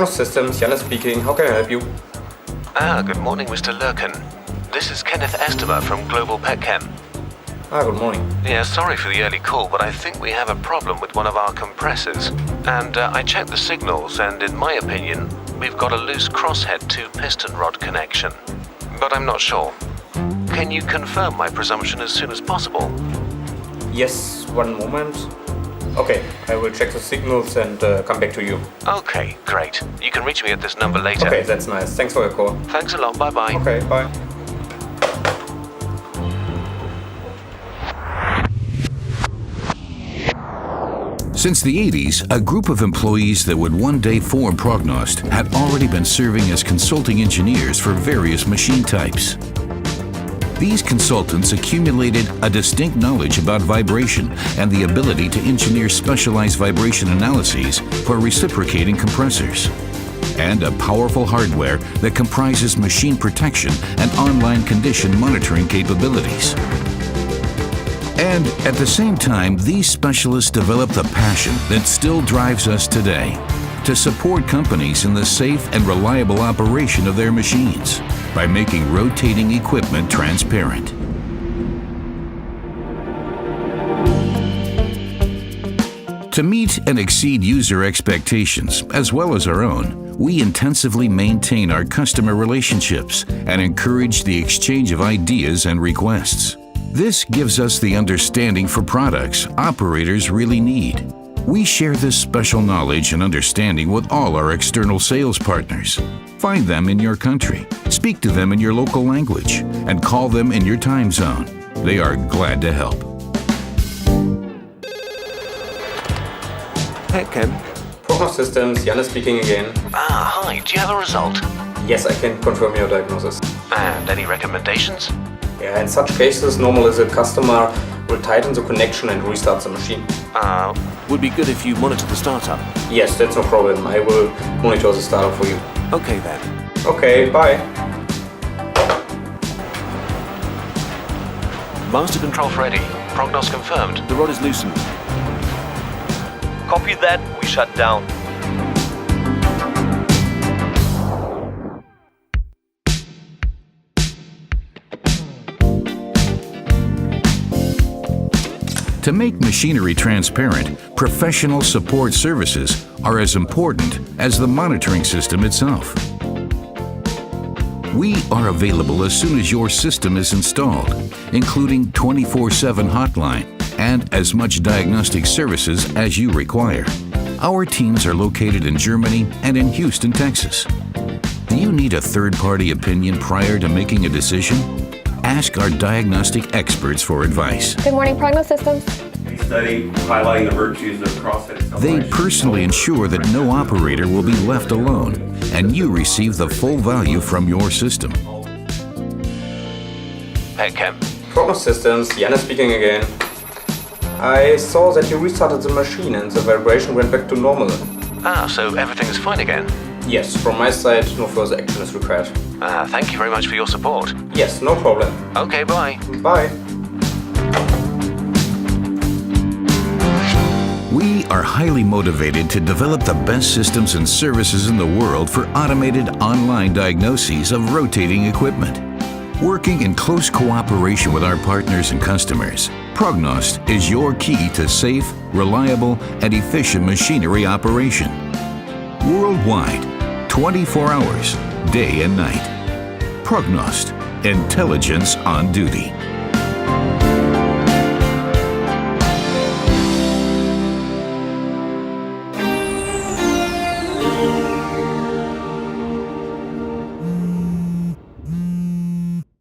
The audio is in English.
PROGNOST Systems, Janne speaking. How can I help you? Good morning, Mr. Lurken. This is Kenneth Estemer from Global Petchem. Good morning. Yeah, sorry for the early call, but I think we have a problem with one of our compressors. And I checked the signals, and in my opinion, we've got a loose crosshead to piston rod connection. But I'm not sure. Can you confirm my presumption as soon as possible? Yes, one moment. Okay, I will check the signals and come back to you. Okay, great. You can reach me at this number later. Okay, that's nice. Thanks for your call. Thanks a lot. Bye-bye. Okay, bye. Since the 80s, a group of employees that would one day form Prognost had already been serving as consulting engineers for various machine types. These consultants accumulated a distinct knowledge about vibration and the ability to engineer specialized vibration analyses for reciprocating compressors, and a powerful hardware that comprises machine protection and online condition monitoring capabilities. And at the same time, these specialists developed a passion that still drives us today to support companies in the safe and reliable operation of their machines by making rotating equipment transparent. To meet and exceed user expectations, as well as our own, we intensively maintain our customer relationships and encourage the exchange of ideas and requests. This gives us the understanding for products operators really need. We share this special knowledge and understanding with all our external sales partners. Find them in your country, speak to them in your local language, and call them in your time zone. They are glad to help. Petchem. PROGNOST Systems, Janne speaking again. Hi. Do you have a result? Yes, I can confirm your diagnosis. And any recommendations? Yeah, in such cases, normally the customer will tighten the connection and restart the machine. Would be good if you monitor the startup. Yes, that's no problem. I will monitor the startup for you. Okay then. Okay, bye. Master control ready. Prognost confirmed. The rod is loosened. Copy that, we shut down. To make machinery transparent, professional support services are as important as the monitoring system itself. We are available as soon as your system is installed, including 24/7 hotline and as much diagnostic services as you require. Our teams are located in Germany and in Houston, Texas. Do you need a third-party opinion prior to making a decision? Ask our diagnostic experts for advice. Good morning, PROGNOST Systems. A study highlighting the virtues of crosshead acceleration. They personally ensure that no operator will be left alone, and you receive the full value from your system. Petchem. PROGNOST Systems, Janne speaking again. I saw that you restarted the machine and the vibration went back to normal. So everything is fine again? Yes, from my side, no further action is required. Thank you very much for your support. Yes, no problem. Okay, bye. Bye. We are highly motivated to develop the best systems and services in the world for automated online diagnoses of rotating equipment. Working in close cooperation with our partners and customers, Prognost is your key to safe, reliable, and efficient machinery operation. Worldwide, 24 hours, day and night. Prognost, intelligence on duty.